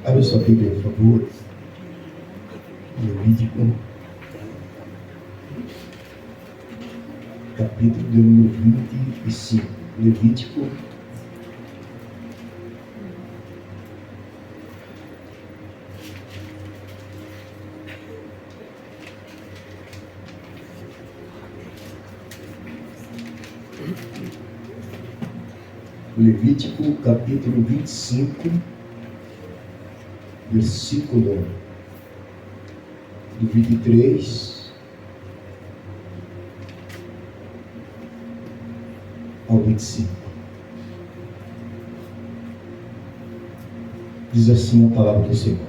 Abre sua Bíblia, por favor. Levítico, capítulo de número 25. Levítico, capítulo 25, versículo do 23 ao 25. Diz assim a palavra do Senhor: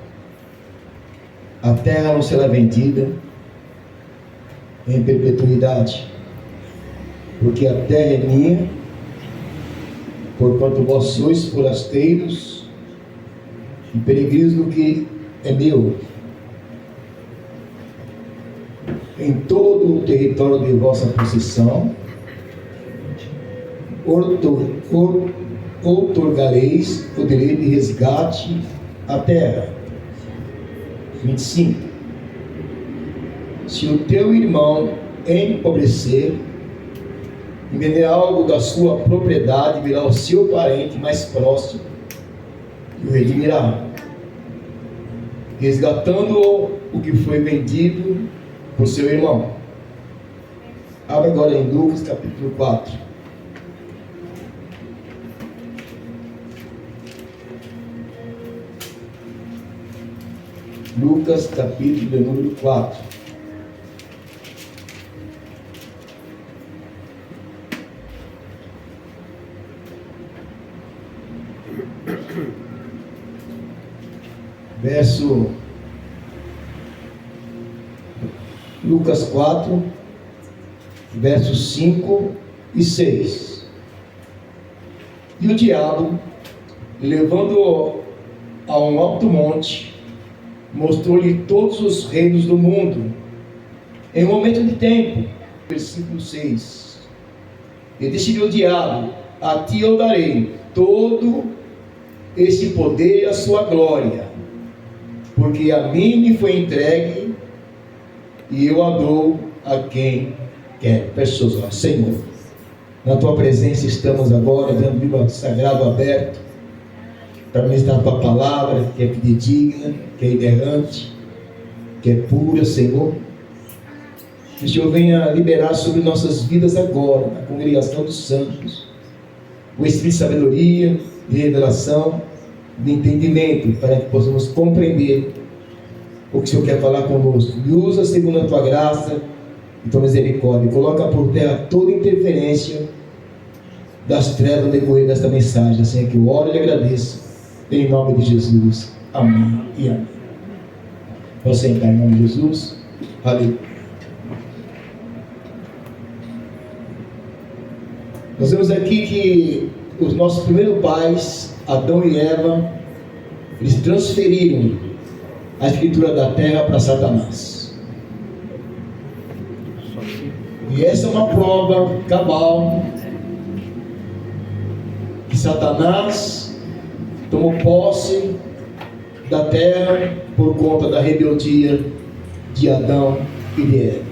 a terra não será vendida em perpetuidade, porque a terra é minha, porquanto vós sois forasteiros e peregrinos do que é meu. Em todo o território de vossa possessão outorgareis o direito de resgate à terra. 25. Se o teu irmão empobrecer e vender algo da sua propriedade, virá o seu parente mais próximo e o redimirá, resgatando o que foi vendido por seu irmão. Abra agora em Lucas capítulo 4. Lucas capítulo de número 4. Lucas 4, versos 5 e 6. E o diabo, levando-o a um alto monte, mostrou-lhe todos os reinos do mundo em um momento de tempo. Versículo 6. E disse-lhe o diabo: a ti eu darei todo esse poder e a sua glória, porque a mim me foi entregue e eu a dou a quem quer. Pessoas, ó, Senhor, na tua presença estamos agora, dando o livro sagrado aberto para ministrar a tua palavra, que é fidedigna, que é inerrante, que é pura, Senhor. Que o Senhor venha liberar sobre nossas vidas agora, na congregação dos santos, o espírito de sabedoria, de revelação, de entendimento, para que possamos compreender o que o Senhor quer falar conosco. Me usa segundo a tua graça e tua misericórdia. Coloca por terra toda interferência das trevas no decorrer desta mensagem. Assim é que eu oro e agradeço, em nome de Jesus. Amém e amém. Vamos sentar em nome de Jesus. Aleluia. Nós vemos aqui que os nossos primeiros pais, Adão e Eva, eles transferiram a escritura da terra para Satanás. E essa é uma prova cabal que Satanás tomou posse da terra por conta da rebeldia de Adão e de Eva.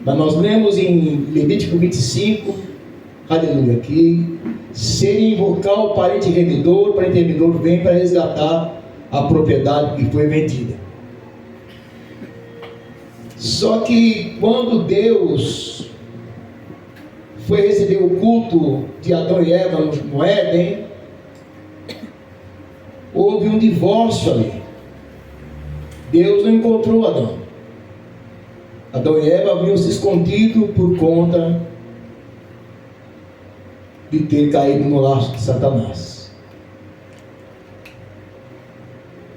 Mas nós lemos em Levítico 25, aleluia, aqui, sem invocar o parente remidor, o parente remidor vem para resgatar a propriedade que foi vendida. Só que quando Deus foi receber o culto de Adão e Eva no Éden, houve um divórcio ali. Deus não encontrou Adão. Adão e Eva haviam se escondido por conta de ter caído no laço de Satanás.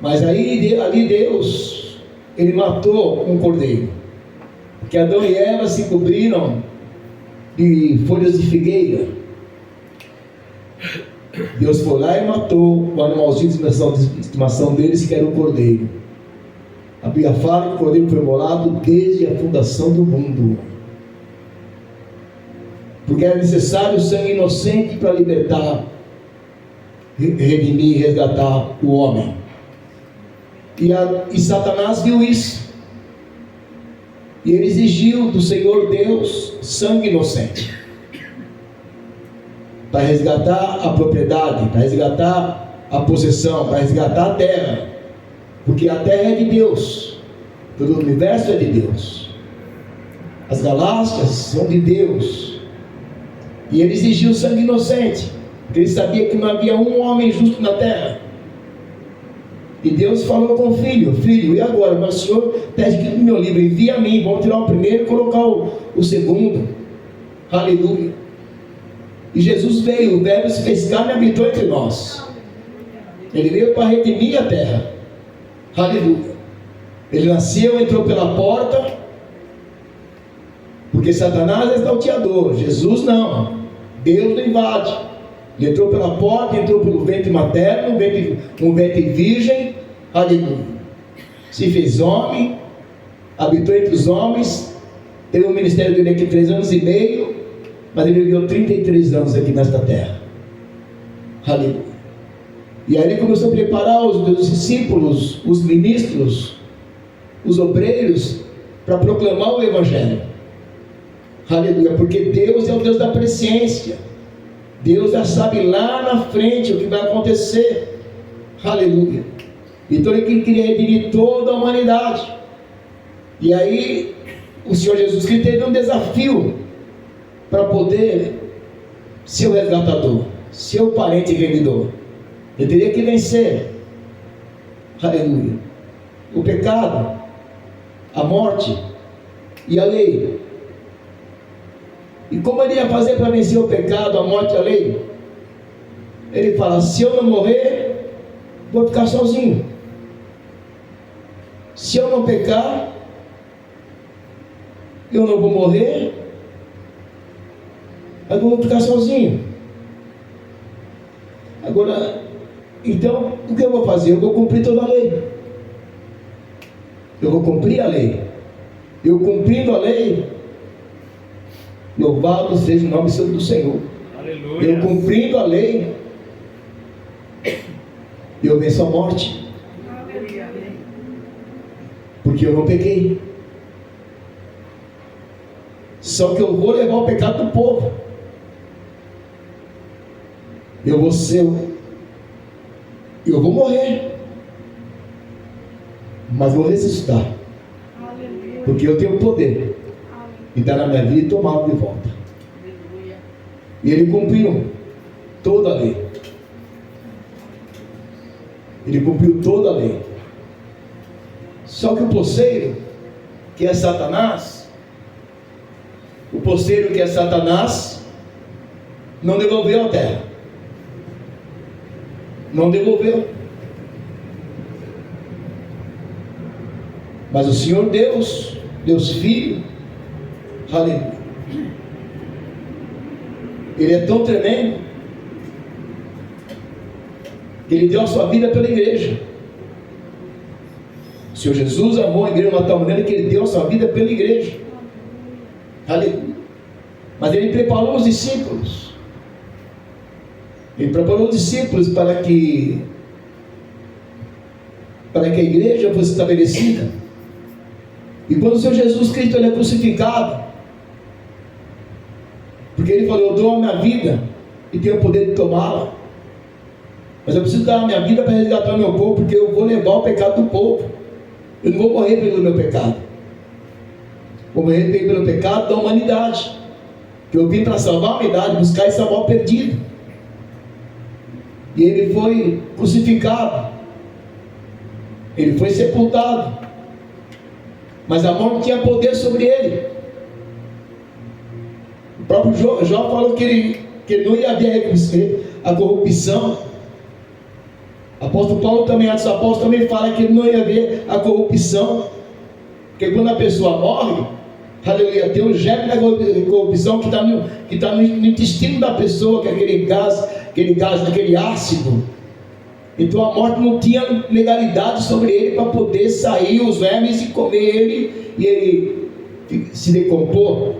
Mas aí, ali Deus, ele matou um cordeiro, porque Adão e Eva se cobriram de folhas de figueira. Deus foi lá e matou o animalzinho de estimação deles, que era o cordeiro. A Bíblia fala que o cordeiro foi imolado desde a fundação do mundo, porque era necessário sangue inocente para libertar, redimir e resgatar o homem. E Satanás viu isso. E ele exigiu do Senhor Deus sangue inocente, para resgatar a propriedade, para resgatar a possessão, para resgatar a terra. Porque a terra é de Deus, todo o universo é de Deus, as galáxias são de Deus. E ele exigiu sangue inocente, porque ele sabia que não havia um homem justo na terra. E Deus falou com o filho: filho, e agora? Mas o Senhor está escrito no meu livro, envia a mim, vamos tirar o primeiro e colocar o segundo. Aleluia. E Jesus veio, o Verbo se fez carne e habitou entre nós. Ele veio para redimir a terra. Aleluia. Ele nasceu, entrou pela porta, porque Satanás é salteador, Jesus não. Deus não invade. Ele entrou pela porta, entrou pelo ventre materno, um ventre virgem. Aleluia. Se fez homem, habitou entre os homens, teve um ministério dele aqui 3 anos e meio, mas ele viveu 33 anos aqui nesta terra. Aleluia. E aí ele começou a preparar os discípulos, os ministros, os obreiros, para proclamar o Evangelho. Aleluia. Porque Deus é o Deus da presciência. Deus já sabe lá na frente o que vai acontecer. Aleluia. Então ele queria redimir toda a humanidade. E aí o Senhor Jesus Cristo teve um desafio para poder ser o resgatador, ser o parente vendedor. Ele teria que vencer. Aleluia. O pecado, a morte e a lei. E como ele ia fazer para vencer o pecado, a morte e a lei? Ele fala: se eu não morrer, vou ficar sozinho. Se eu não pecar, eu não vou morrer, mas eu vou ficar sozinho. Agora, então, o que eu vou fazer? Eu vou cumprir toda a lei. Eu vou cumprir a lei. Eu cumprindo a lei, louvado seja o nome do Senhor. Aleluia. Eu cumprindo a lei, eu venço a morte. Aleluia. Porque eu não pequei. Só que eu vou levar o pecado do povo. Eu vou morrer, mas vou ressuscitar. Aleluia. Porque eu tenho poder de dar na minha vida e tomá-lo de volta. Aleluia. E ele cumpriu toda a lei. Ele cumpriu toda a lei. Só que o posseiro, que é Satanás, não devolveu a terra. Não devolveu. Mas o Senhor Deus Filho, aleluia, Ele é tão tremendo que Ele deu a sua vida pela igreja. O Senhor Jesus amou a igreja de uma tal maneira que Ele deu a sua vida pela igreja. Aleluia. Mas Ele preparou os discípulos. Ele preparou os discípulos para que a igreja fosse estabelecida. E quando o Senhor Jesus Cristo ele é crucificado, porque Ele falou: eu dou a minha vida e tenho o poder de tomá-la, mas eu preciso dar a minha vida para resgatar o meu povo, porque eu vou levar o pecado do povo. Eu não vou morrer pelo meu pecado, vou morrer pelo pecado da humanidade, que eu vim para salvar a humanidade, buscar e salvar o perdido. E Ele foi crucificado, Ele foi sepultado, mas a morte tinha poder sobre Ele. O próprio Jó falou que não ia haver a corrupção. O apóstolo Paulo também, antes do apóstolo, também fala que não ia haver a corrupção, porque quando a pessoa morre, aleluia, tem um germe da corrupção que está no intestino da pessoa, que é aquele gás, aquele ácido. Então a morte não tinha legalidade sobre ele para poder sair os vermes e comer ele e ele se decompor.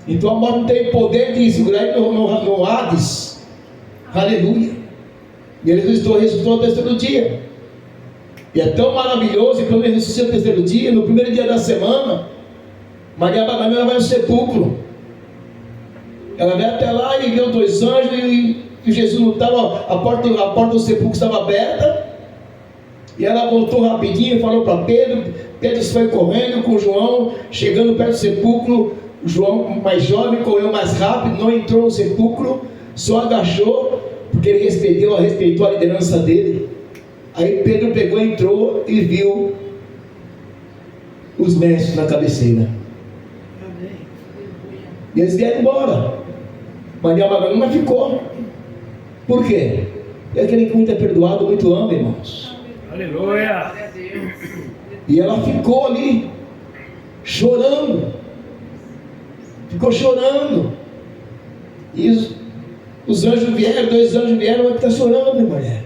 Então a morte não tem poder de segurar ele no Hades. Aleluia. E ele ressuscitou ao terceiro dia. E é tão maravilhoso que quando ele ressuscita no terceiro dia, no primeiro dia da semana, Maria Madalena vai ao sepulcro. Ela vai até lá e viu 2 anjos e Jesus não estava, a porta do sepulcro estava aberta. E ela voltou rapidinho e falou para Pedro. Pedro foi correndo com João, chegando perto do sepulcro. João, mais jovem, correu mais rápido, não entrou no sepulcro, só agachou, porque ele respeitou a liderança dele. Aí Pedro pegou, entrou e viu os lenços na cabeceira. E eles vieram embora. Maria Madalena ficou. Por quê? É aquele que muito é perdoado, muito ama, irmãos. Aleluia! E ela ficou ali, chorando. Ficou chorando. E os anjos vieram, 2 anjos vieram, mas está chorando, mulher.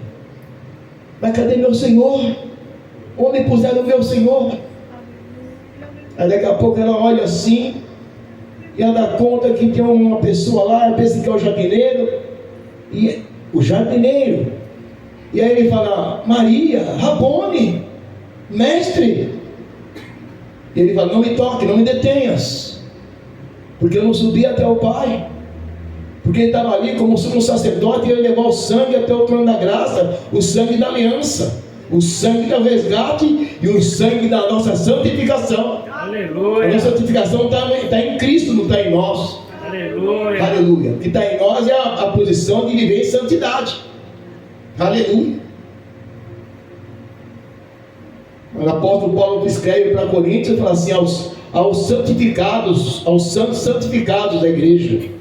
Mas cadê meu Senhor? Onde puseram o meu Senhor? Aí daqui a pouco ela olha assim, e ela dá conta que tem uma pessoa lá, pensa que é o jardineiro, e o jardineiro. E aí ele fala: Maria, Rabone, mestre. E ele fala: não me toque, não me detenhas, porque eu não subi até o Pai. Porque ele estava ali como sumo sacerdote e ele levou o sangue até o trono da graça, o sangue da aliança, o sangue do resgate e o sangue da nossa santificação. Aleluia! A nossa santificação está em Cristo, não está em nós. Aleluia! Aleluia! O que está em nós é a posição de viver em santidade. Aleluia! O apóstolo Paulo escreve para Coríntios e fala assim: aos santificados, aos santos santificados da igreja.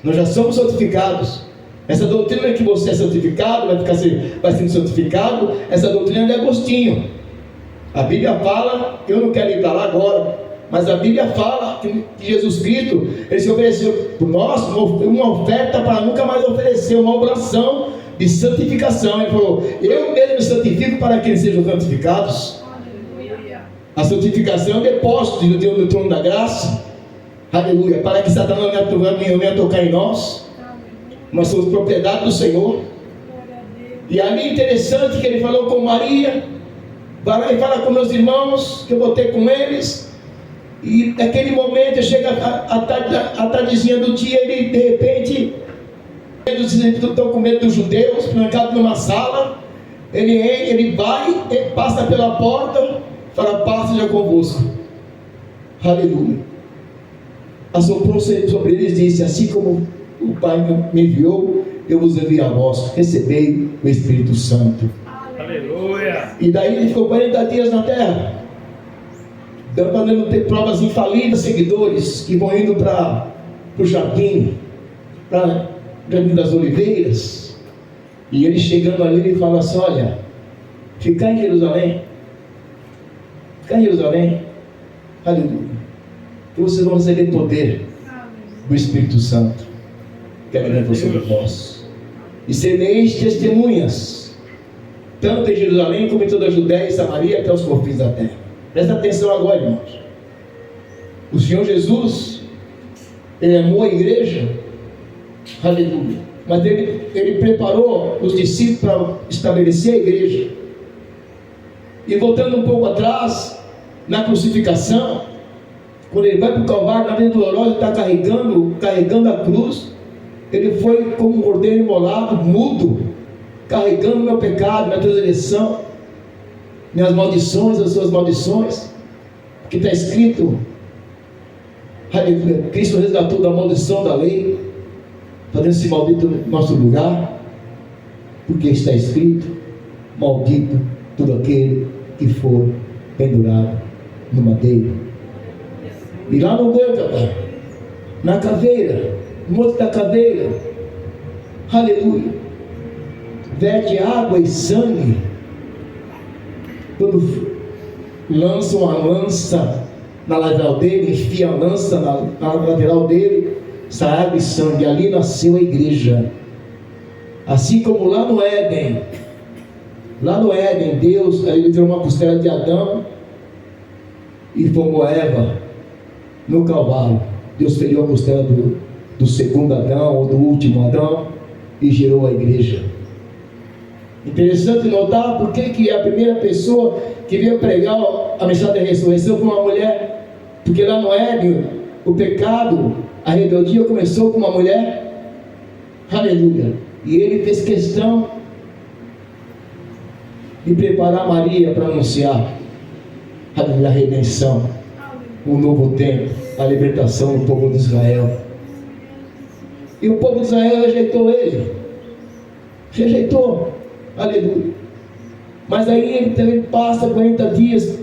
Nós já somos santificados. Essa doutrina que você é santificado, vai sendo santificado, essa doutrina é de Agostinho. A Bíblia fala, eu não quero ir para lá agora, mas a Bíblia fala que Jesus Cristo, ele se ofereceu por nós uma oferta para nunca mais oferecer, uma oração de santificação. Ele falou: eu mesmo me santifico para que eles sejam santificados. A santificação é o depósito do trono da graça. Aleluia, para que Satanás não venha tocar em nós. Nós somos propriedade do Senhor. E ali interessante que ele falou com Maria: vai lá e fala com meus irmãos, que eu vou ter com eles. E naquele momento chega a tardezinha do dia, ele de repente, eles estão com medo dos judeus, trancado numa sala. Ele vai, ele passa pela porta, fala: paz seja convosco. Aleluia. Assoprou sobre eles e disse: assim como o Pai me enviou, eu vos envio a vós. Recebei o Espírito Santo. Aleluia! E daí ele ficou 40 dias na terra, dando ter provas infalíveis, seguidores que vão indo para o jardim, para o Jardim das Oliveiras. E ele chegando ali, ele fala assim: olha, ficar em Jerusalém, aleluia, que vocês vão receber poder do Espírito Santo, que é vir sobre vós, e sereis testemunhas, tanto em Jerusalém como em toda a Judéia e Samaria, até os confins da terra. Presta atenção agora, irmãos. O Senhor Jesus, ele amou a igreja, aleluia, mas ele preparou os discípulos para estabelecer a igreja. E voltando um pouco atrás, na crucificação, quando ele vai para o Calvário, na vida dolorosa, ele está carregando a cruz. Ele foi como um cordeiro imolado, mudo, carregando meu pecado, minha transgressão, minhas maldições, as suas maldições, que está escrito, aleluia, Cristo resgatou da maldição da lei, fazendo-se maldito no nosso lugar, porque está escrito: maldito todo aquele que for pendurado no madeiro. E lá no Gólgota, na caveira, no monte da caveira, aleluia, verte água e sangue. Quando lançam a lança na lateral dele, enfia a lança na lateral dele, sai água e sangue. Ali nasceu a igreja. Assim como lá no Éden, Deus, ele tirou uma costela de Adão e formou Eva. No Calvário, Deus feriu a costela do segundo Adão, ou do último Adão, e gerou a igreja. Interessante notar por que a primeira pessoa que veio pregar a mensagem da ressurreição foi uma mulher. Porque lá no Éden, o pecado, a rebeldia começou com uma mulher. Aleluia. E ele fez questão de preparar Maria para anunciar a redenção, o novo tempo, a libertação do povo de Israel. E o povo de Israel rejeitou ele. Rejeitou. Aleluia. Mas aí ele também passa 40 dias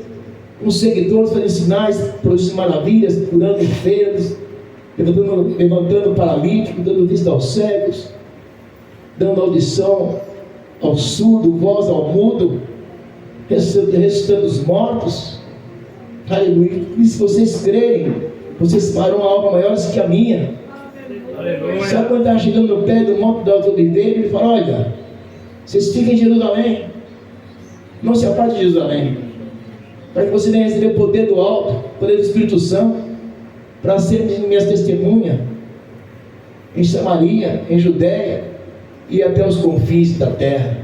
com os seguidores fazendo sinais, produzindo maravilhas, curando enfermos, levantando paralíticos, dando vista aos cegos, dando audição ao surdo, voz ao mudo, ressuscitando os mortos. Aleluia. E se vocês crerem, vocês farão algo maior que a minha. Aleluia. Sabe quando estava chegando no pé do Monte das Oliveiras, ele falou: olha, vocês fiquem em Jerusalém, não se aparte de Jerusalém, para que você venha receber o poder do alto, o poder do Espírito Santo, para serem minhas testemunhas em Samaria, em Judéia e até os confins da terra.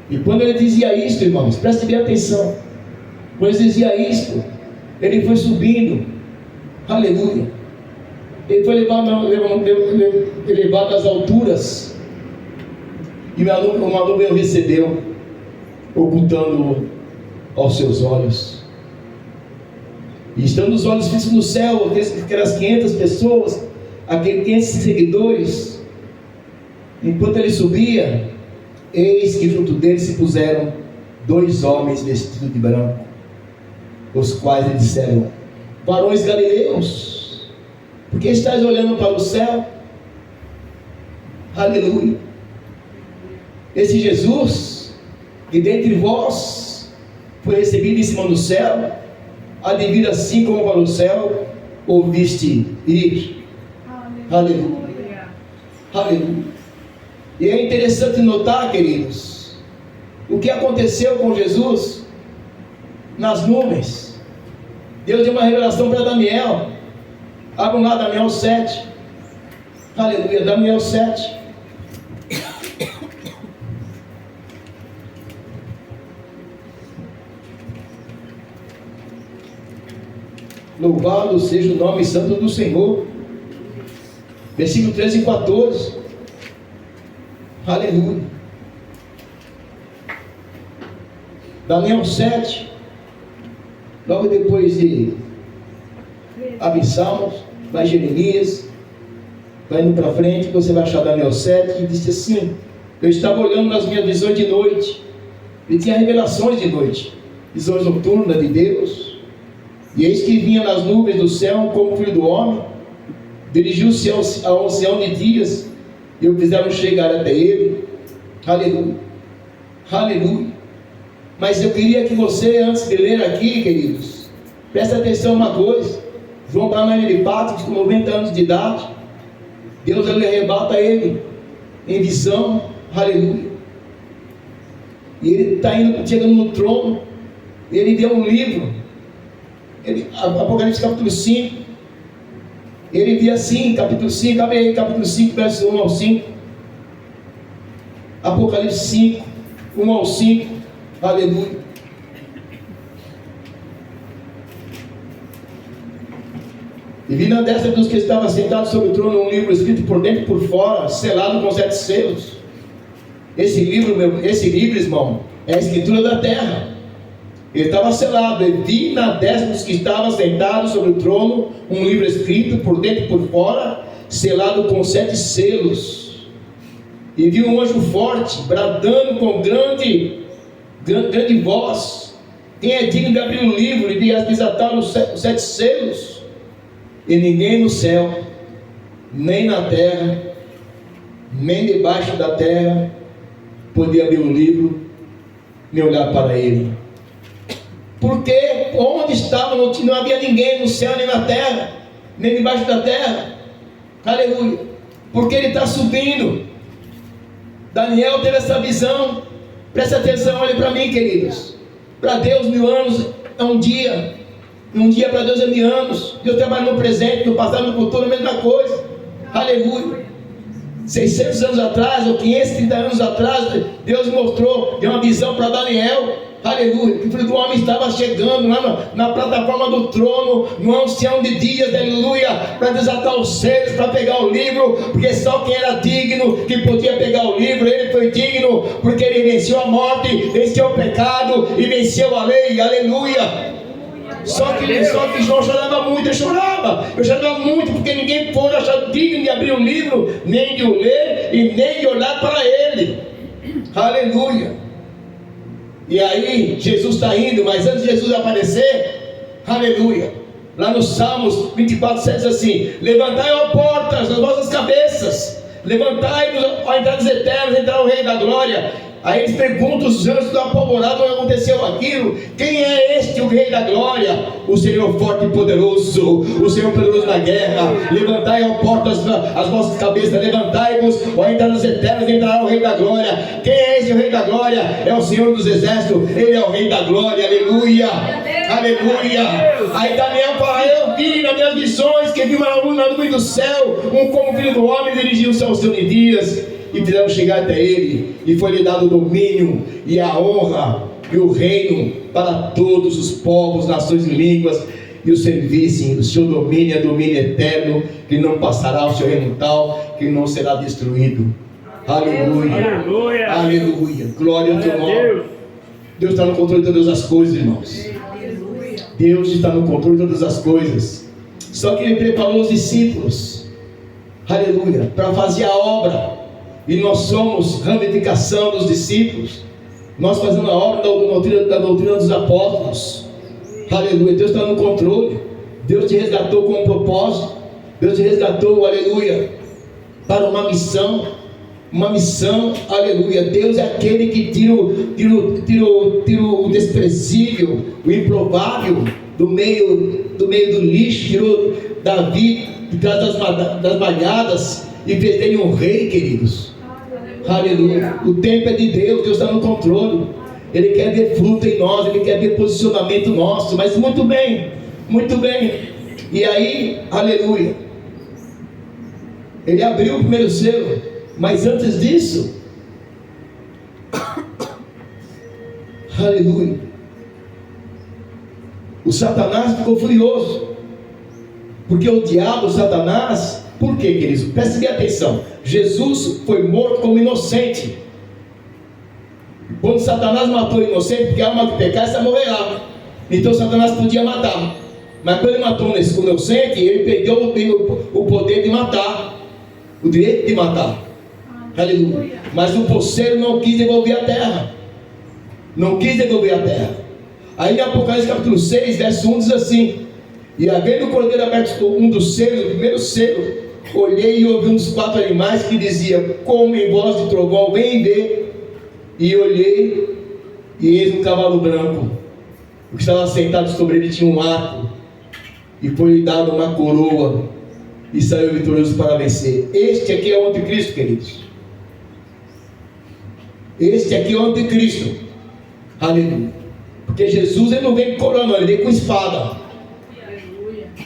E quando ele dizia isto, irmãos, preste bem atenção, quando ele dizia isto, ele foi subindo. Aleluia. Ele foi elevado às alturas, e uma nuvem o recebeu, ocultando-o aos seus olhos. E estando os olhos fixos no céu, aquelas 500 pessoas, aqueles 500 seguidores, enquanto ele subia, eis que junto dele se puseram 2 homens vestidos de branco, os quais lhe disseram: varões galileus, por que estáis olhando para o céu? Aleluia. Esse Jesus, que dentre vós foi recebido em cima do céu, há de vir assim como para o céu ouviste ir. Aleluia. Aleluia. E é interessante notar, queridos, o que aconteceu com Jesus nas nuvens. Deus deu uma revelação para Daniel. Abram lá Daniel 7. Aleluia. Daniel 7. Louvado seja o nome santo do Senhor. Versículo 13 e 14. Aleluia. Daniel 7. Logo depois de Absalmos, vai Jeremias, vai indo para frente, você vai achar Daniel 7, e disse assim: eu estava olhando nas minhas visões de noite, e tinha revelações de noite, visões noturnas de Deus. E eis que vinha nas nuvens do céu como filho do homem, dirigiu-se ao ancião de dias, e o fizeram chegar até ele. Aleluia. Aleluia. Mas eu queria que você, antes de ler aqui, queridos, preste atenção uma coisa. João está na ilha de Patmos com 90 anos de idade. Deus ele arrebata ele em visão. Aleluia. E ele está chegando no trono. Ele deu um livro. Apocalipse capítulo 5. Ele via assim, capítulo 5, abre aí, capítulo 5, verso 1 ao 5. Apocalipse 5, 1 ao 5. Aleluia. E vi na destra dos que estavam sentados sobre o trono um livro escrito por dentro e por fora, selado com 7 selos. Esse livro, irmão, é a escritura da terra. Ele estava selado. E vi na destra dos que estavam sentados sobre o trono um livro escrito por dentro e por fora, selado com 7 selos. E vi um anjo forte bradando com grande voz: quem é digno de abrir o livro e de desatar os 7 selos? E ninguém no céu, nem na terra, nem debaixo da terra podia abrir o livro, nem olhar para ele. Porque onde estava, não havia ninguém no céu, nem na terra, nem debaixo da terra. Aleluia. Porque ele está subindo. Daniel teve essa visão. Presta atenção, olhe para mim, queridos. Para Deus 1000 anos é um dia. Um dia para Deus é 1000 anos. Deus trabalha no presente, no passado, no futuro, a mesma coisa. Aleluia. 600 anos atrás, ou 530 anos atrás, Deus mostrou, deu uma visão para Daniel, aleluia, que o Filho do Homem estava chegando lá na plataforma do trono, no ancião de dias, aleluia, para desatar os selos, para pegar o livro, porque só quem era digno, que podia pegar o livro, ele foi digno, porque ele venceu a morte, venceu o pecado, e venceu a lei, aleluia. Só que João chorava muito, eu chorava muito, porque ninguém foi achar digno de abrir o livro, nem de o ler, e nem de olhar para ele, aleluia. E aí Jesus está indo, mas antes de Jesus aparecer, aleluia, lá no Salmos 24, 7 diz assim: levantai, ó portas, as vossas cabeças, levantai-vos, ó entradas eternas, entrará o Rei da Glória. Aí eles perguntam, os anjos estão apavorados, não aconteceu aquilo. Quem é este, o Rei da Glória? O Senhor forte e poderoso, o Senhor poderoso na guerra. Levantai, ó portas, as vossas cabeças, levantai-vos, ó entradas eternas, entrará o Rei da Glória. Quem é esse, o Rei da Glória? É o Senhor dos Exércitos, Ele é o Rei da Glória, aleluia, aleluia. Aí Daniel fala: eu vi nas minhas visões, que vi uma nuvem do céu, como Filho do Homem, dirigiu-se aos seus dias, e fizeram chegar até ele, e foi-lhe dado o domínio, e a honra, e o reino, para todos os povos, nações e línguas, e o servissem. O seu domínio é domínio eterno, que não passará, o seu reino tal, que não será destruído. Aleluia, aleluia, aleluia. Glória ao teu nome. Deus está no controle de todas as coisas, irmãos. Deus está no controle de todas as coisas. Só que Ele preparou os discípulos, aleluia, para fazer a obra. E nós somos ramificação dos discípulos. Nós fazemos a obra da doutrina dos apóstolos. Aleluia. Deus está no controle. Deus te resgatou com um propósito. Deus te resgatou, aleluia, para uma missão. Uma missão, aleluia. Deus é aquele que tira o desprezível, o improvável do meio do lixo. Tirou Davi de trás das malhadas e fez dele um rei, queridos. Aleluia. O tempo é de Deus, Deus está no controle. Ele quer ver fruto em nós, Ele quer ver posicionamento nosso. Mas muito bem, muito bem. E aí, aleluia, Ele abriu o primeiro selo. Mas antes disso, aleluia, o Satanás ficou furioso, porque o diabo, o Satanás, por quê, queridos? Prestem bem atenção. Jesus foi morto como inocente. Quando Satanás matou o inocente, porque a alma que pecasse morrerá. Então Satanás podia matar. Mas quando ele matou o inocente, ele perdeu o poder de matar, o direito de matar. Aleluia. Mas o poceiro não quis devolver a terra. Não quis devolver a terra. Aí em Apocalipse capítulo 6, verso 1 diz assim: e havendo o cordeiro aberto um dos selos, o primeiro selo, olhei e ouvi um dos 4 animais que dizia, como em voz de trovão, vem ver. E olhei, e eis um cavalo branco. O que estava sentado sobre ele tinha um arco, e foi-lhe dado uma coroa, e saiu vitorioso para vencer. Este aqui é o anticristo, queridos. Este aqui é o anticristo. Aleluia. Porque Jesus, ele não veio com coroa, não, ele veio com espada.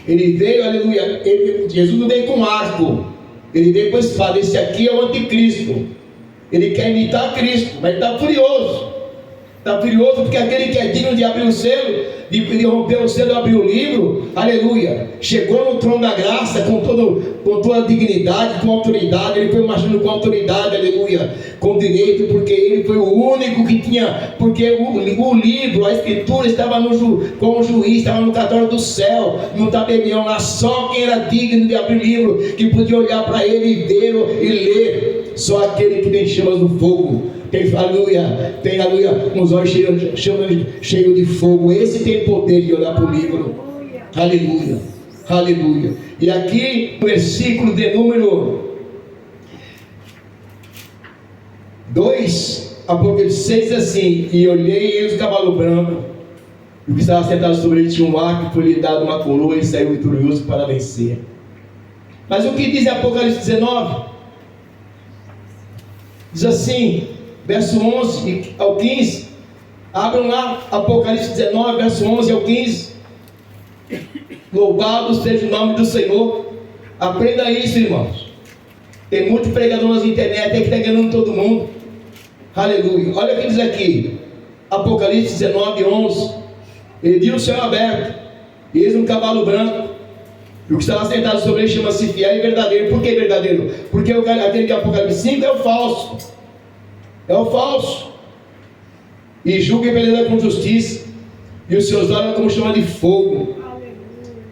Ele veio, aleluia, Jesus não veio com arco, ele veio com espada. Esse aqui é o anticristo. Ele quer imitar Cristo, mas está furioso. Está furioso porque aquele que é digno de abrir o selo, de romper o selo e abrir o livro, aleluia, chegou no trono da graça com toda a dignidade, com autoridade. Ele foi marchando com autoridade, aleluia, com direito, porque ele foi o único que tinha, porque o livro, a escritura estava com o juiz, estava no cartório do céu, no tabelião lá. Só quem era digno de abrir o livro, que podia olhar para ele e ver e ler, só aquele que tem chamas no fogo. Tem aleluia, com os olhos cheios de fogo. Esse tem poder de olhar para o livro. Aleluia, aleluia. E aqui no versículo de número 2, Apocalipse 6 assim: e olhei e eis o cavalo branco, e o que estava sentado sobre ele tinha um arco, foi lhe dado uma coroa, e saiu vitorioso para vencer. Mas o que diz Apocalipse 19? Diz assim, verso 11 ao 15. Abram lá, Apocalipse 19, verso 11 ao 15. Louvado seja o nome do Senhor. Aprenda isso, irmãos. Tem muito pregador nas internet aí que está enganando todo mundo. Aleluia. Olha o que diz aqui. Apocalipse 19, 11. Ele viu o céu aberto, e eis um cavalo branco, e o que estava sentado sobre ele chama-se Fiel e Verdadeiro. Por que verdadeiro? Porque aquele que é Apocalipse 5 é o falso. É o falso. E julga e peleda com justiça, e os seus olhos como chama de fogo.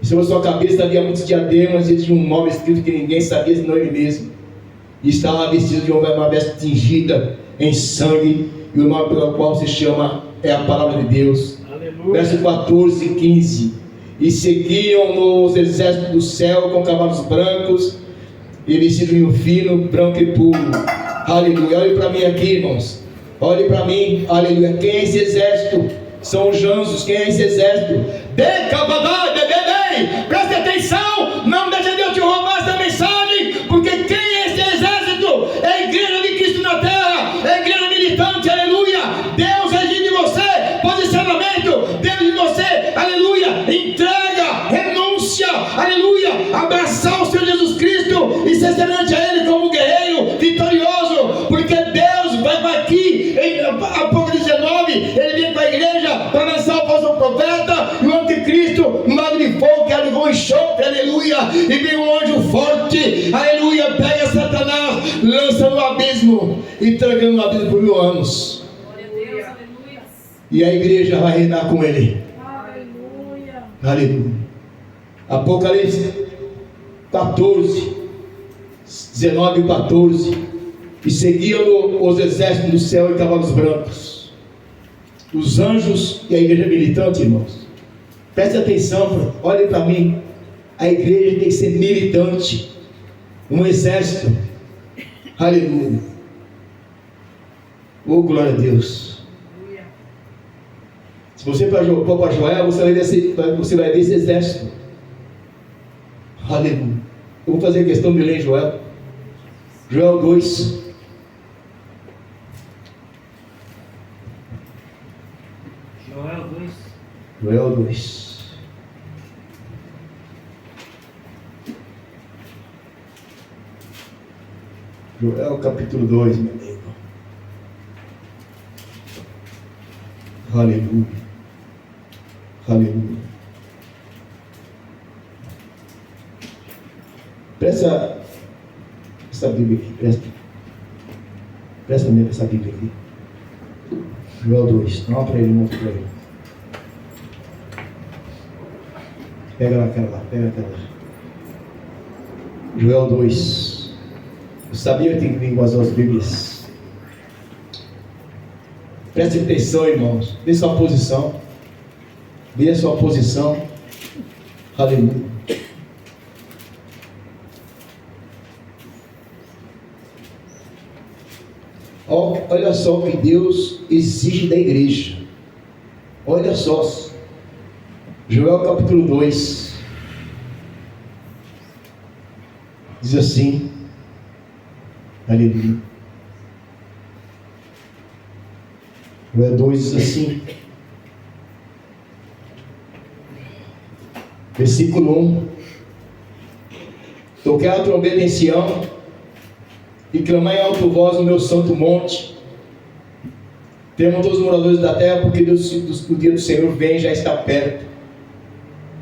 E sobre a sua cabeça havia muitos diademas, e tinha um nome escrito que ninguém sabia senão ele mesmo. E estava vestido de uma veste tingida em sangue, e o nome pelo qual se chama é a palavra de Deus. Aleluia. Verso 14 e 15. E seguiam os exércitos do céu com cavalos brancos e vestidos de um fino, branco e puro. Aleluia. Olhe para mim aqui, irmãos. Olhe para mim. Aleluia. Quem é esse exército? São os anjos. Quem é esse exército? Preste atenção. Não deixe Deus te roubar essa mensagem. Porque quem é esse exército? É a igreja de Cristo na terra. É a igreja militante. Aleluia. Deus agindo em você. Posicionamento. Deus em você. Aleluia. Entrega. Renúncia. Aleluia. Abraçar o Senhor Jesus Cristo e ser semelhante a Ele como um guerreiro vitorioso. Porque Deus vai aqui em Apocalipse 19. Ele vem para a igreja para lançar o falso profeta e o anticristo no lago de fogo que aligou enxofre. Aleluia. E vem um anjo forte. Aleluia. Pega Satanás, lança no abismo e tragando no abismo por 1000 anos. E a igreja vai reinar com ele. Aleluia. Aleluia. Apocalipse 14, 19 e 14. E seguiam os exércitos do céu em cavalos brancos. Os anjos e a igreja militante, irmãos. Preste atenção, olhem para mim. A igreja tem que ser militante. Um exército. Aleluia. Oh, glória a Deus. Se você for para Joel, você vai ver esse exército. Aleluia. Eu vou fazer questão de ler Joel. Joel 2. Joel 2. Joel capítulo 2, meu amigo. Aleluia. Aleluia. Presta essa Bíblia aqui. Presta mesmo essa Bíblia aqui. Joel 2. Não para ele, não para ele. Pega aquela lá. Joel 2. Eu sabia que tem que vir com as duas Bíblias. Preste atenção, irmãos. Vê sua posição. Vê a sua posição. Aleluia. Olha só o que Deus exige da igreja. Olha só. Joel capítulo 2. Diz assim. Aleluia. Joel 2 diz assim. Versículo 1. Toquei a trombeta em Sião e clamai em alto voz no meu santo monte. Temam todos os moradores da terra, porque o dia do Senhor vem, já está perto.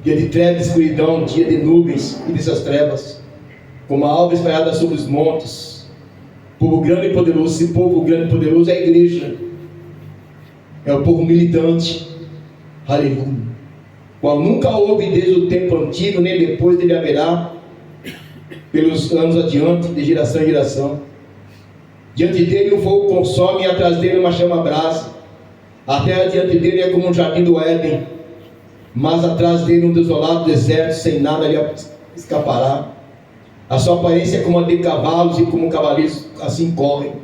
Dia de trevas e escuridão, dia de nuvens e dessas trevas, como a alva espalhada sobre os montes. Povo grande e poderoso. Esse povo grande e poderoso é a igreja. É o povo militante. Aleluia. Qual nunca houve desde o tempo antigo, nem depois dele haverá, pelos anos adiante, de geração em geração. Diante dele um fogo consome, e atrás dele uma chama brasa. A terra diante dele é como um jardim do Éden, mas atrás dele um desolado deserto, sem nada lhe escapará. A sua aparência é como a de cavalos, e como cavaleiros assim correm.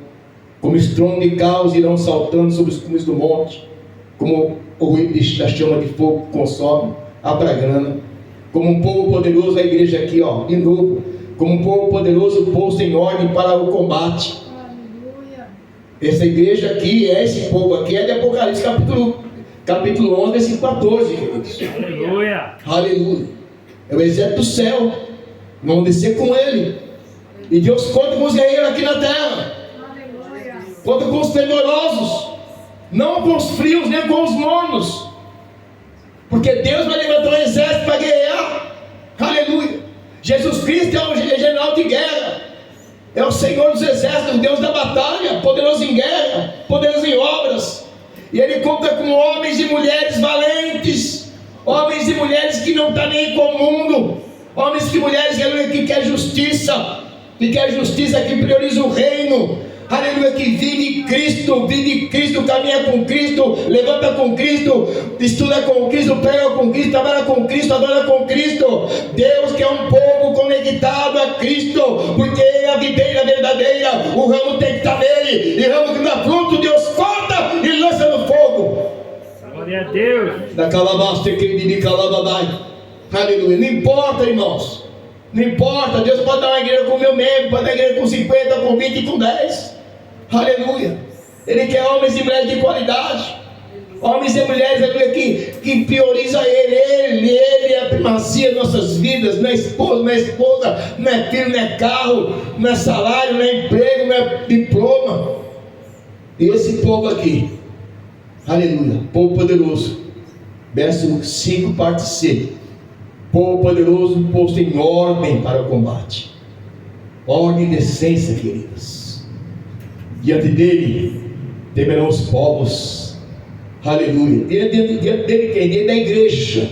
Como estrondo de carros irão saltando sobre os cumes do monte, como o ruído da chama de fogo consome a pragrana. Como um povo poderoso, a igreja aqui, de novo. Como um povo poderoso posto em ordem para o combate. Aleluia. Essa igreja aqui, esse povo aqui é de Apocalipse capítulo 11, versículo 14, queridos. Aleluia. Aleluia. É o exército do céu. Vamos descer com ele. E Deus conta com os guerreiros aqui na terra. Conta com os temorosos. Não com os frios, nem com os mornos. Porque Deus vai levantar um exército para guerrear. Aleluia. Jesus Cristo é o general de guerra. É o Senhor dos exércitos, o Deus da batalha. Poderoso em guerra, poderoso em obras. E Ele conta com homens e mulheres valentes. Homens e mulheres que não estão nem com o mundo. Homens e mulheres que querem justiça. Que quer justiça, que prioriza o reino. Aleluia, que vive Cristo, caminha com Cristo, levanta com Cristo, estuda com Cristo, prega com Cristo, trabalha com Cristo, adora com Cristo. Deus quer um povo conectado a Cristo, porque Ele é a videira verdadeira, o ramo tem que estar nele, e ramo que dá fruto, Deus corta e lança no fogo. Glória a Deus. Da calabasta que de calabadai. Aleluia, não importa, irmãos. Não importa, Deus pode dar uma igreja com 1000 membros, pode dar uma igreja com 50, com 20 e com 10. Aleluia. Ele quer homens e mulheres de qualidade. Homens e mulheres, aleluia, que prioriza Ele é a primazia das nossas vidas. Não é esposa, não é filho, não é carro, não é salário, não é emprego, não é diploma. E esse povo aqui, aleluia, povo poderoso, verso 5, parte C. Povo poderoso posto em ordem para o combate. Ordem e decência, queridos. Diante dele temerão os povos. Aleluia. Diante dele quem? Diante da igreja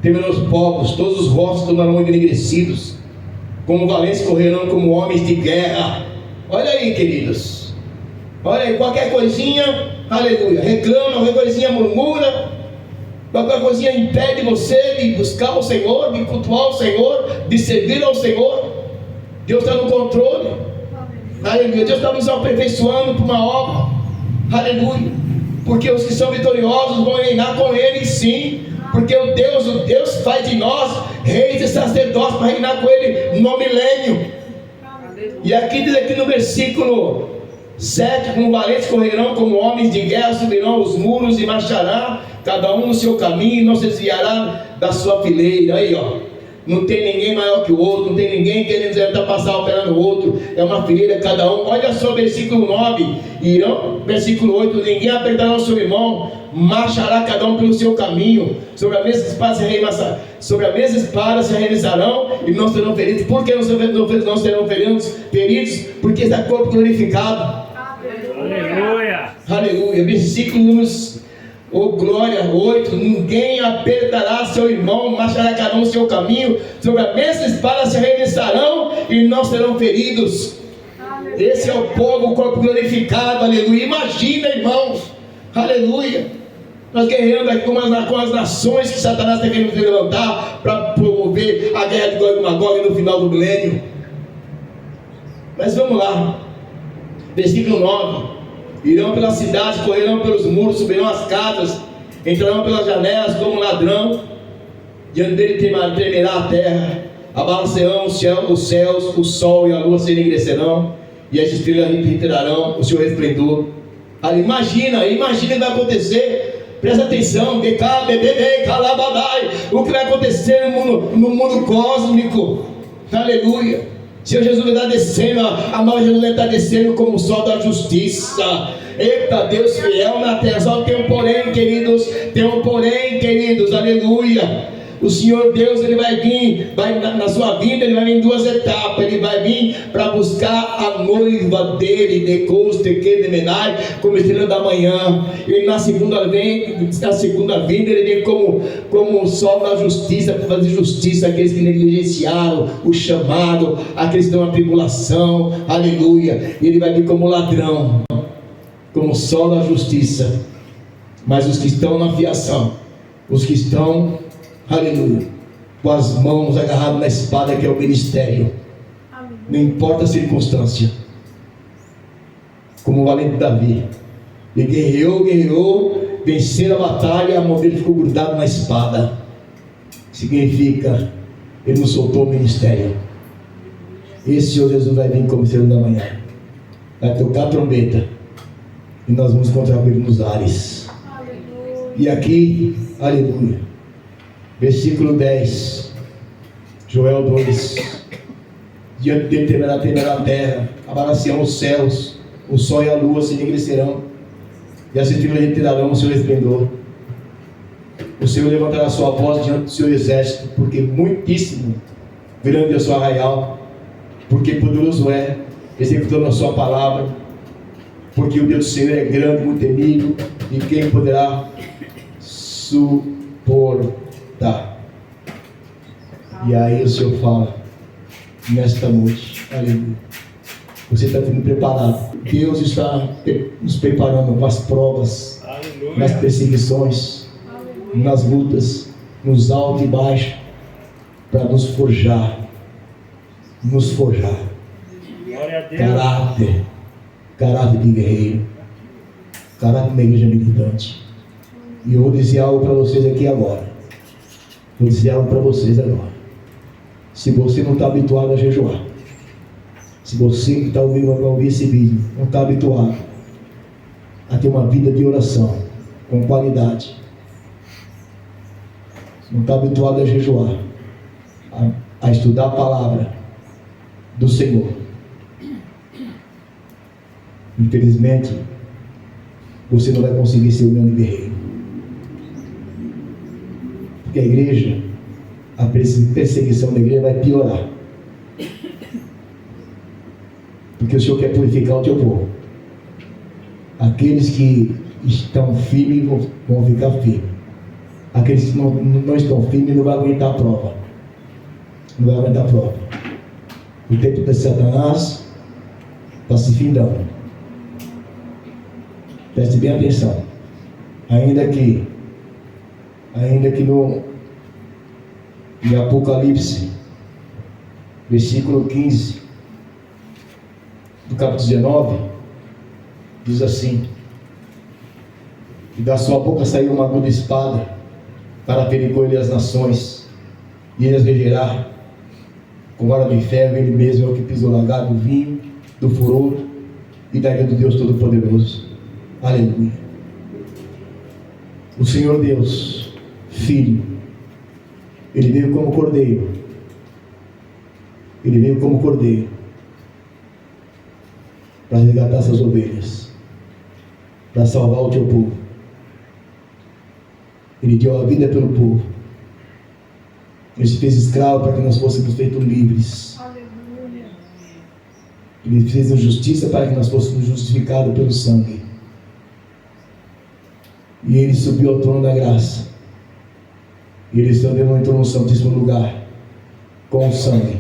temerão os povos. Todos os rostos tornarão enegrecidos. Como valentes correrão como homens de guerra. Olha aí, queridos. Olha aí, qualquer coisinha, aleluia, reclama, qualquer coisinha murmura, qualquer coisinha impede você de buscar o Senhor, de cultuar o Senhor, de servir ao Senhor. Deus está no controle. Aleluia. Deus está nos aperfeiçoando para uma obra. Aleluia. Porque os que são vitoriosos vão reinar com Ele, sim. Porque o Deus faz de nós reis e sacerdotes para reinar com Ele no milênio. E aqui diz aqui no versículo 7: como valentes correrão, como homens de guerra subirão os muros e marchará, cada um no seu caminho, e não se desviará da sua fileira. Aí, ó. Não tem ninguém maior que o outro, não tem ninguém querendo tentar passar o pé no outro. É uma fileira cada um. Olha só, versículo 9. Irão, versículo 8: ninguém apertará o seu irmão, marchará cada um pelo seu caminho. Sobre a mesma espada se arremessarão e não serão feridos. Por que não serão feridos? Porque está corpo glorificado. Aleluia. Aleluia. Versículo números. Oh glória, 8: ninguém apertará seu irmão, marchará cada um seu caminho, sobre a mesma espada se arremessarão e não serão feridos. Aleluia. Esse é o povo, o corpo glorificado, aleluia. Imagina, irmãos, aleluia, nós guerreando aqui com as nações que Satanás está querendo levantar para promover a guerra de Gog e Magog no final do milênio. Mas vamos lá, versículo 9: irão pela cidade, correrão pelos muros, subirão as casas, entrarão pelas janelas como ladrão. Diante dele tremerá a terra, abalançarão os céus, o sol e a lua se enegrecerão, e as estrelas retirarão o seu resplendor. Ali, imagina o que vai acontecer. Presta atenção, o que vai acontecer no mundo cósmico. Aleluia. Senhor Jesus está descendo, a mão de Jesus está descendo como o sol da justiça. Eita, Deus fiel na terra. Só tem um porém, queridos, aleluia. O Senhor Deus, Ele vai vir, na sua vida, Ele vai vir em 2 etapas. Ele vai vir para buscar a noiva dele, de coste que de menai, como estrela da manhã. E na segunda vinda, Ele vem como o sol da justiça, para fazer justiça àqueles que negligenciaram o chamado, aqueles que estão na tribulação, aleluia. E Ele vai vir como ladrão, como o sol da justiça. Mas os que estão na fiação, os que estão, aleluia, com as mãos agarradas na espada, que é o ministério. Amém. Não importa a circunstância. Como o valente Davi, ele guerreou, venceu a batalha, a mão dele ficou grudada na espada. Significa, ele não soltou o ministério. Esse Senhor Jesus vai vir como estrela da manhã, vai tocar a trombeta, e nós vamos encontrar com ele nos ares. Aleluia. E aqui, aleluia, versículo 10, Joel 2: Diante dele tremerá a terra, abalar-se-ão os céus, o sol e a lua se enegrecerão, e as estrelas retirarão o seu resplendor. O Senhor levantará a sua voz diante do seu exército, porque muitíssimo grande é o seu arraial, porque poderoso é, executando a sua palavra, porque o Deus do Senhor é grande, muito temido, e quem poderá suportar? E aí o Senhor fala, nesta noite, aleluia, você está sendo preparado. Deus está nos preparando para as provas, aleluia, nas perseguições, aleluia, nas lutas, nos altos e baixos, para nos forjar. Glória a Deus. Caráter de guerreiro, caráter de uma igreja militante. E eu vou dizer algo para vocês aqui agora. Se você não está habituado a jejuar, se você que está ouvindo para ouvir esse vídeo não está habituado a ter uma vida de oração com qualidade, não está habituado a jejuar, a estudar a palavra do Senhor, infelizmente você não vai conseguir ser o grande guerreiro, porque a igreja, a perseguição da igreja vai piorar, porque o Senhor quer purificar o teu povo. Aqueles que estão firmes vão ficar firmes, aqueles que não estão firmes não vão aguentar a prova, o tempo de Satanás está se findando. Preste bem atenção. Ainda que em Apocalipse, versículo 15, do capítulo 19, diz assim: e da sua boca saiu uma aguda espada, para ferir com ele as nações, e ele as regerá com vara de ferro. Ele mesmo é o que pisa o lagar do vinho, do furor e da ira do Deus Todo-Poderoso. Aleluia. O Senhor Deus, Filho, Ele veio como cordeiro. Para resgatar essas ovelhas, para salvar o teu povo. Ele deu a vida pelo povo. Ele se fez escravo para que nós fôssemos feitos livres. Aleluia. Ele fez a justiça para que nós fôssemos justificados pelo sangue. E Ele subiu ao trono da graça. E Ele também entrou no santíssimo lugar com o sangue.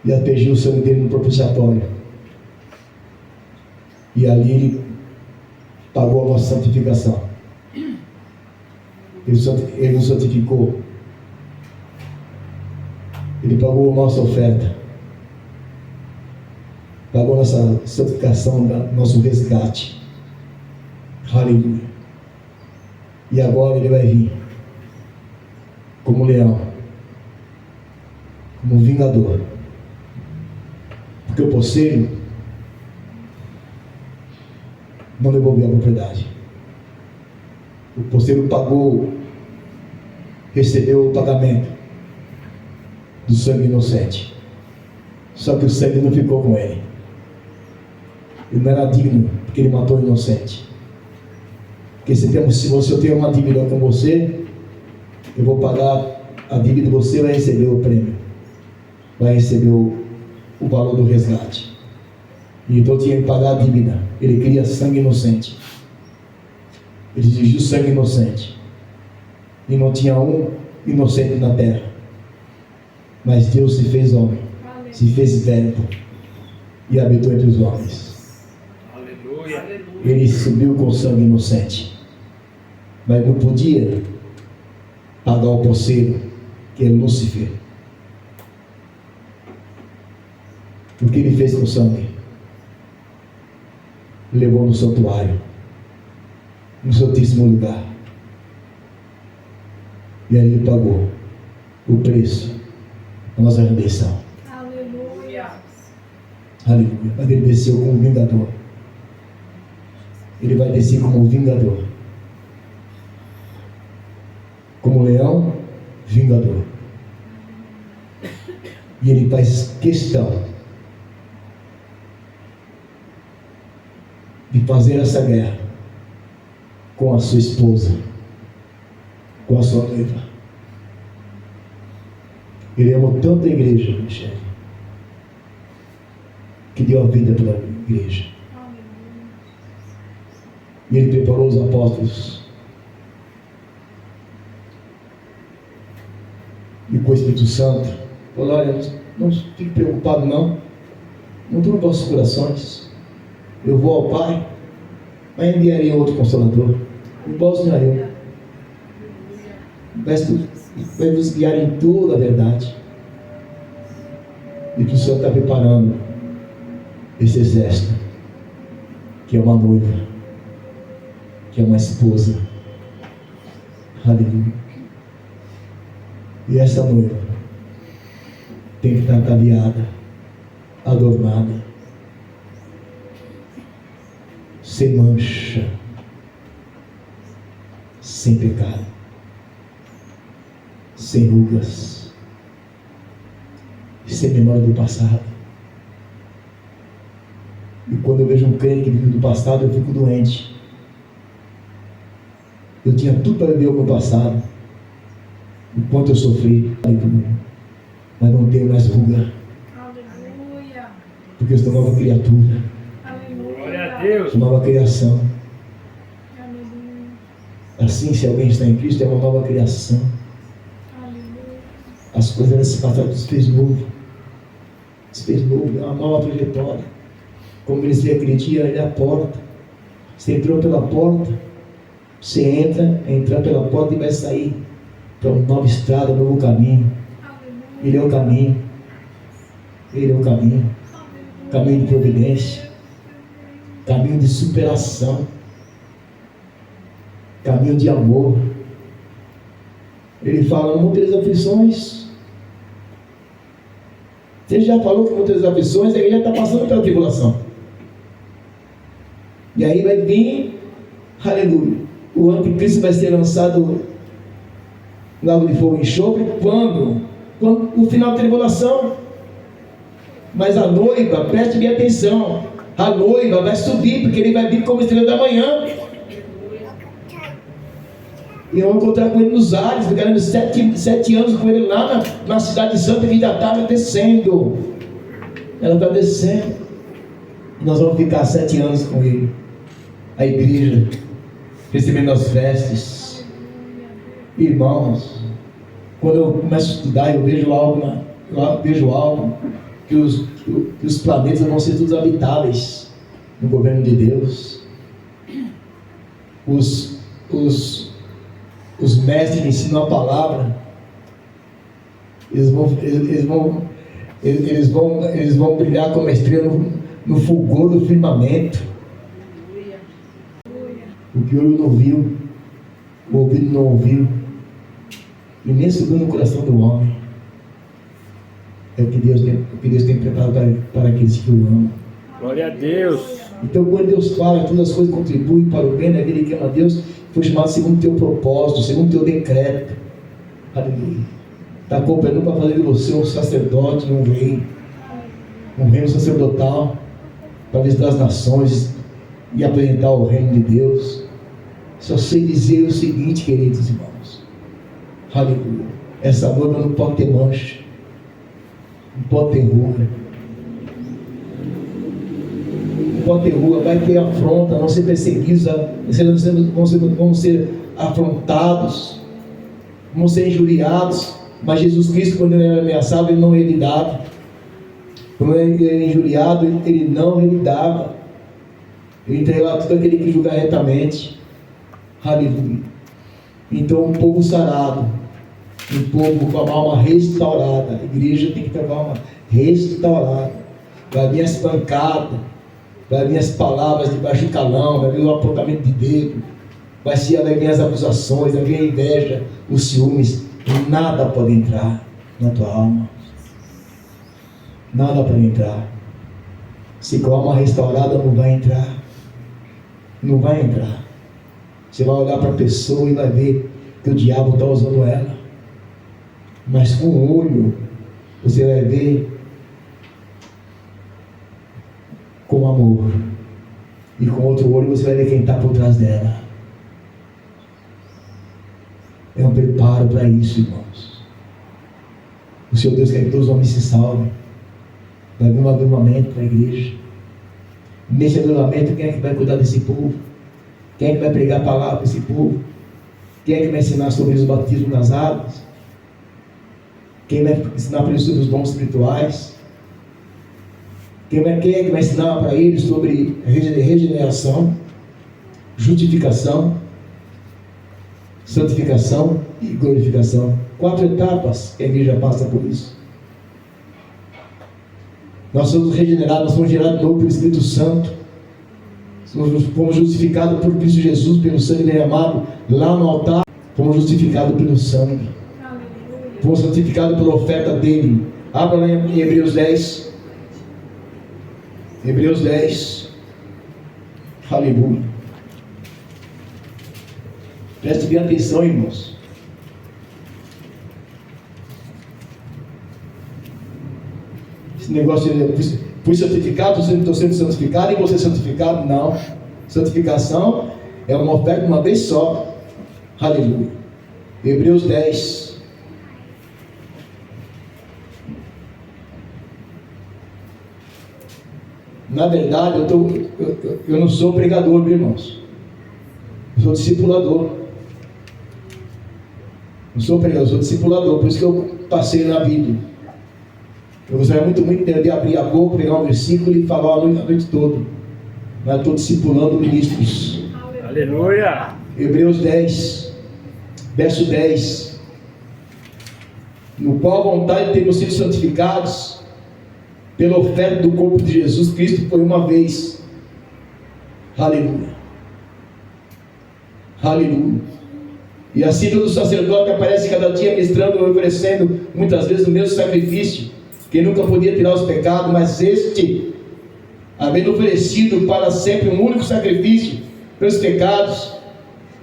E aspergiu o sangue dele no propiciatório. E ali Ele pagou a nossa santificação. Ele nos santificou. Ele pagou a nossa oferta. Pagou a nossa santificação, nosso resgate. Aleluia. E agora Ele vai vir como leão, como vingador. Porque o poceiro não devolveu a propriedade. O poceiro pagou, recebeu o pagamento do sangue inocente. Só que o sangue não ficou com ele. Ele não era digno, porque ele matou o inocente. Porque se eu tenho uma dívida com você, eu vou pagar a dívida, você vai receber o prêmio, vai receber o valor do resgate. E então tinha que pagar a dívida. Ele queria sangue inocente. Ele exigiu sangue inocente. E não tinha um inocente na terra. Mas Deus se fez homem, se fez verbo e habitou entre os homens. Aleluia. Ele subiu com sangue inocente, mas não podia pagar o poceiro, que é Lúcifer. O que ele fez com o sangue? Levou no santuário, no santíssimo lugar, e aí ele pagou o preço da nossa redenção. Aleluia. Aleluia. Mas ele desceu como vingador. Ele vai descer como vingador, como leão vingador. E ele faz questão de fazer essa guerra com a sua esposa, com a sua noiva. Ele amou tanto a igreja, Michele, que deu a vida pela igreja. E ele preparou os apóstolos. E com o Espírito Santo falou: olha, não fique preocupado não. Não turbe vossos corações. Eu vou ao Pai, mas enviarei outro Consolador. O vosso não é eu. Vai nos guiar em toda a verdade. E que o Senhor está preparando esse exército, que é uma noiva, que é uma esposa. Aleluia. E essa noiva tem que estar ataviada, adornada, sem mancha, sem pecado, sem rugas, sem memória do passado. E quando eu vejo um crente que vive do passado, eu fico doente. Eu tinha tudo para viver o meu passado, o quanto eu sofri, mas não tenho mais ruga. Aleluia. Porque eu sou nova criatura. Glória a Deus. Sou nova criação. Aleluia. Assim, se alguém está em Cristo, é uma nova criação. Aleluia. As coisas elas se passaram, desfez novo. Desfez novo, é uma nova trajetória. Como ele dizia aquele dia, ele é a porta. Você entrou pela porta, você entra pela porta e vai sair para uma nova estrada, um novo caminho. Aleluia. Ele é o caminho. Ele é o caminho. Caminho de providência. Caminho de superação. Caminho de amor. Ele fala: muitas aflições. Você já falou que muitas aflições, ele já está passando pela tribulação. E aí vai vir, aleluia, o anticristo vai ser lançado no lago de fogo e enxofre. Quando o final da tribulação. Mas a noiva, preste bem atenção, a noiva vai subir, porque ele vai vir como estrela da manhã. E eu vou encontrar com ele nos ares, ficaremos 7 anos com ele lá na cidade santa, que já estava descendo. Ela está descendo. Nós vamos ficar 7 anos com ele. A igreja, recebendo as vestes. Irmãos, quando eu começo a estudar, eu vejo algo, que os planetas vão ser todos habitáveis no governo de Deus. Os mestres que ensinam a palavra, eles vão brilhar como estrela no fulgor do firmamento. O que o olho não viu, o ouvido não ouviu, e nem subiu no coração do homem, é o que Deus tem preparado para aqueles que o amam. Glória a Deus. Então, quando Deus fala, todas as coisas contribuem para o bem daquele que ama a Deus, foi chamado segundo o teu propósito, segundo o teu decreto. Aleluia. Está cooperando para fazer de você um sacerdote, um reino sacerdotal, para visitar as nações e apresentar o reino de Deus. Só sei dizer o seguinte, queridos irmãos. Aleluia. Essa noiva não pode ter mancha, não pode ter ruga. Pode ter rua, vai ter afronta, vão ser perseguidos, vão ser afrontados, vão ser injuriados. Mas Jesus Cristo, quando ele era ameaçado, ele não revidava. Quando ele era injuriado, ele não revidava. Ele entregava tudo aquele que julga retamente. Aleluia. Então, um povo sarado, um povo com a alma restaurada. A igreja tem que ter a alma restaurada. Vai vir as pancadas, vai vir as palavras de baixo calão, vai vir o apontamento de dedo, vai vir as acusações, vai vir a inveja, os ciúmes. Nada pode entrar na tua alma. Nada pode entrar. Se com a alma restaurada não vai entrar. Não vai entrar. Você vai olhar para a pessoa e vai ver que o diabo está usando ela. Mas com o olho você vai ver com amor. E com outro olho você vai ver quem está por trás dela. É um preparo para isso, irmãos. O Senhor Deus quer que todos os homens se salvem. Vai haver um avivamento para a igreja. Nesse avivamento, quem é que vai cuidar desse povo? Quem é que vai pregar a palavra para esse povo? Quem é que vai ensinar sobre os batismos nas águas? Quem vai ensinar para eles sobre os dons espirituais? Quem é que vai ensinar para eles sobre regeneração, justificação, santificação e glorificação? 4 etapas que a igreja passa por isso. Nós somos regenerados, nós somos gerados de novo pelo Espírito Santo. Fomos justificados por Cristo Jesus, pelo sangue derramado lá no altar. Fomos justificados pelo sangue. Fomos santificados pela oferta dele. Abra lá em Hebreus 10. Hebreus 10. Aleluia. Preste bem atenção, irmãos. Esse negócio de fui santificado, estou sendo santificado, e você santificado? Não. Santificação é uma oferta uma vez só. Aleluia. Hebreus 10. Na verdade, eu não sou pregador, viu, irmãos? Eu sou discipulador. Não sou pregador, sou discipulador. Por isso que eu passei na Bíblia. Eu gostaria muito de abrir a boca, pegar um versículo e falar a noite toda. Mas eu estou discipulando ministros. Aleluia! Hebreus 10, verso 10. No qual a vontade temos sido santificados pela oferta do corpo de Jesus Cristo foi uma vez. Aleluia. Aleluia. E assim todo sacerdote aparece cada dia ministrando e oferecendo muitas vezes o mesmo sacrifício, que nunca podia tirar os pecados, mas este, havendo oferecido para sempre um único sacrifício pelos pecados,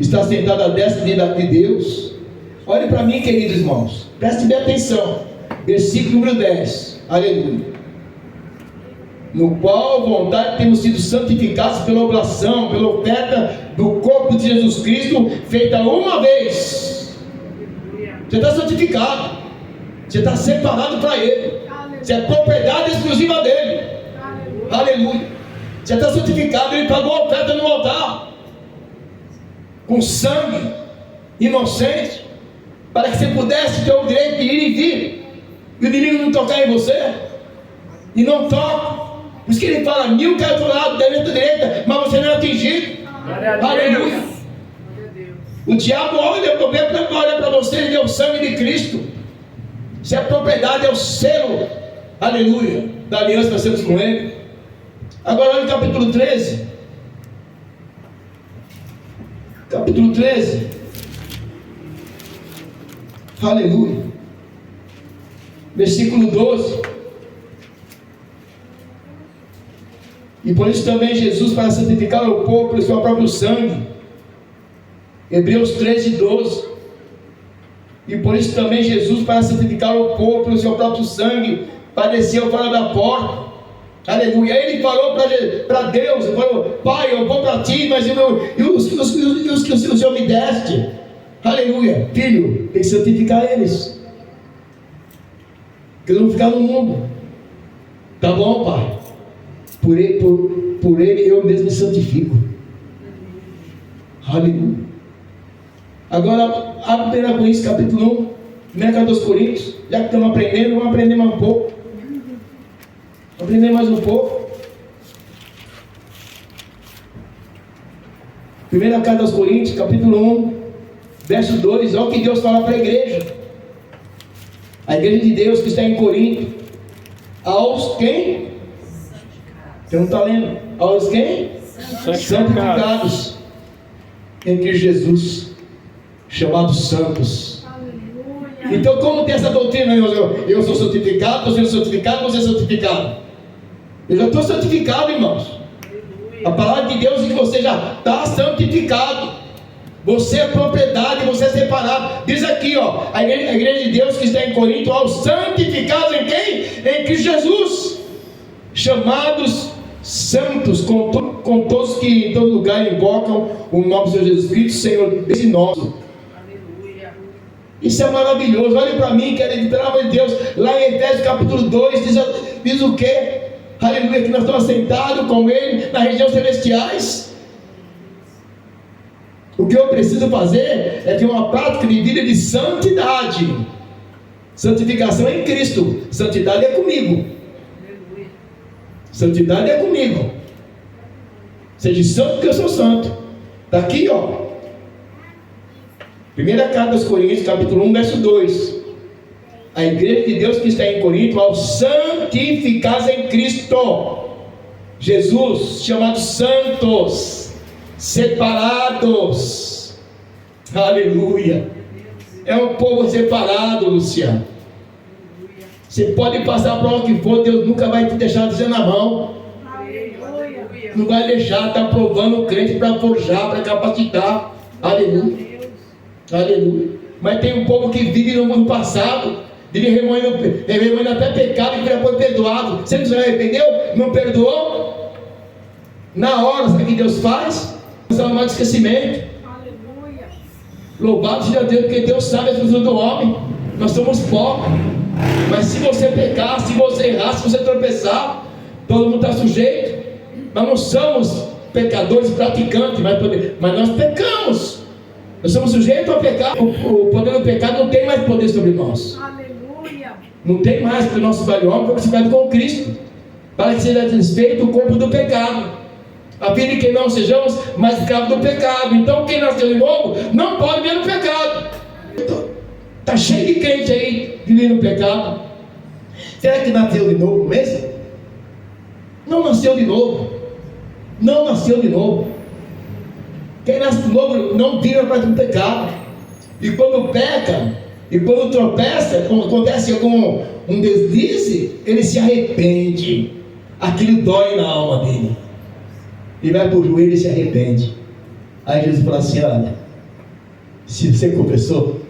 está sentado à destra de Deus. Olhe para mim, queridos irmãos, preste bem atenção. Versículo número 10. Aleluia. No qual a vontade temos sido santificados pela oblação, pela oferta do corpo de Jesus Cristo, feita uma vez. Você está santificado, você está separado para Ele, você é propriedade exclusiva dele. Aleluia. Você está santificado, Ele pagou a oferta no altar, com sangue inocente, para que você pudesse ter o direito de ir e vir, e o inimigo não tocar em você, e não toca. Por isso que ele fala: 1000 caem do lado, 10 da direita, mas você não é atingido. Aleluia. O diabo olha para você e vê o sangue de Cristo. Se a propriedade é o selo, aleluia, da aliança que nós temos com Ele. Agora olha o capítulo 13. Capítulo 13. Aleluia. Versículo 12. E por isso também Jesus, para santificar o povo pelo seu próprio sangue. Hebreus 13, 12. E por isso também Jesus, para santificar o povo pelo seu próprio sangue, padeceu fora da porta. Aleluia. Ele falou para Deus, ele falou: Pai, eu vou para ti, mas os que o Senhor me deste, aleluia, filho, tem que santificar eles, que eles vão ficar no mundo. Tá bom, Pai? Por ele eu mesmo me santifico. Aleluia. Agora, abre 1 Coríntios capítulo 1, 1 carta aos Coríntios. Já que estamos aprendendo, vamos aprender mais um pouco. Vamos aprender mais um pouco. 1 carta aos Coríntios, capítulo 1, verso 2. Olha o que Deus fala para a igreja. A igreja de Deus que está em Corinto. Aos quem? Você não está lendo? Aos quem? Santificados em Cristo Jesus, chamados santos. Aleluia. Então, como tem essa doutrina? Eu sou santificado, você é santificado, você é santificado. Eu já estou santificado, irmãos. Aleluia. A palavra de Deus diz que você já está santificado. Você é propriedade, você é separado. Diz aqui, ó, a igreja de Deus que está em Corinto, aos santificados em quem? Em Cristo Jesus, chamados santos, com todos que em todo lugar invocam o nome do Senhor Jesus Cristo, Senhor, esse nosso. Isso é maravilhoso. Olhe para mim, querido, pelo amor de Deus. Lá em Efésios capítulo 2 diz o que? Aleluia, que nós estamos sentados com Ele nas regiões celestiais. O que eu preciso fazer é ter uma prática de vida de santidade. Santificação é em Cristo, santidade é comigo. Santidade é comigo. Seja santo porque eu sou santo. Está aqui, ó. Primeira carta aos Coríntios, capítulo 1, verso 2. A igreja de Deus que está em Corinto, aos santificados em Cristo Jesus, chamados santos, separados. Aleluia. É um povo separado, Luciano. Você pode passar por onde for, Deus nunca vai te deixar dizer na mão. Aleluia. Não vai deixar, está provando o crente para forjar, para capacitar. Aleluia. Aleluia. Mas tem um povo que vive no mundo passado, vive remoendo até pecado e já foi perdoado. Você não se arrependeu? Não perdoou? Na hora, sabe o que Deus faz? Não mais esquecimento. Aleluia. Louvado seja Deus, porque Deus sabe a estrutura do homem. Nós somos pó. Mas se você pecar, se você errar, se você tropeçar, todo mundo está sujeito. Nós não somos pecadores praticantes, mas nós pecamos. Nós somos sujeitos a pecar. O poder do pecado não tem mais poder sobre nós. Aleluia. Não tem mais, porque o nosso velho homem foi crucificado com Cristo, para que seja desfeito o corpo do pecado, a fim de que não sejamos mais escravos do pecado. Então quem nasceu de novo não pode viver no pecado. Está cheio de crente aí vivendo no pecado. Será que nasceu de novo mesmo? Não nasceu de novo. Não nasceu de novo. Quem nasce de novo não vira para o pecado. E quando peca, e quando tropeça, quando acontece algum um deslize, ele se arrepende. Aquilo dói na alma dele. Ele vai para o joelho e se arrepende. Aí Jesus fala assim: olha, se você confessou,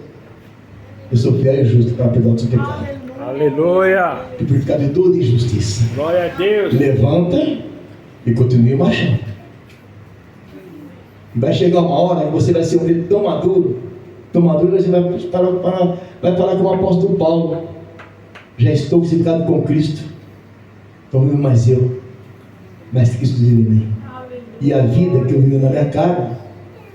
eu sou fiel e justo para perdoar o seu pecado. Aleluia. E purificar de toda injustiça. Glória a Deus. Levanta e continue marchando. E vai chegar uma hora que você vai ser um líder tão maduro. Tão maduro, você vai falar com o apóstolo Paulo: já estou crucificado com Cristo. Não vivo mais eu, mas Cristo vive em mim. E a vida que eu vivo na minha carne,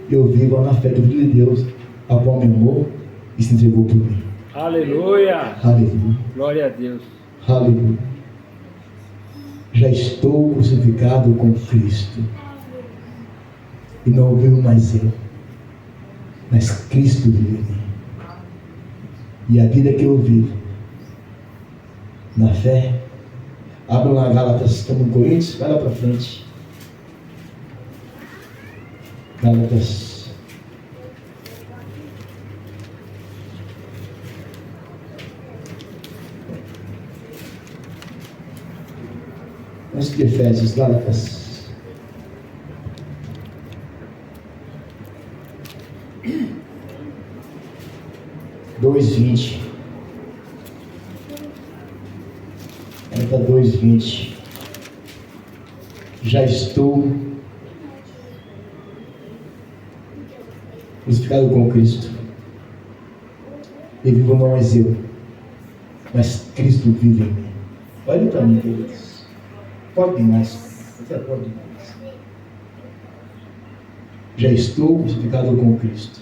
eu vivo na fé do Filho de Deus, a qual me amou e se entregou por mim. Aleluia. Aleluia. Glória a Deus. Aleluia. Já estou crucificado com Cristo. E não vivo mais eu, mas Cristo vive em mim. E a vida que eu vivo na fé. Abra lá Gálatas, estamos em Coríntios, vai lá para frente. Gálatas. Antes de Efésios, Gálatas. Dois 20. Gálatas 2:20. Já estou crucificado com Cristo. E vivo não mais eu, mas Cristo vive em mim. Olhe para mim, queridos. Pode demais. Você pode demais. Já estou crucificado com Cristo.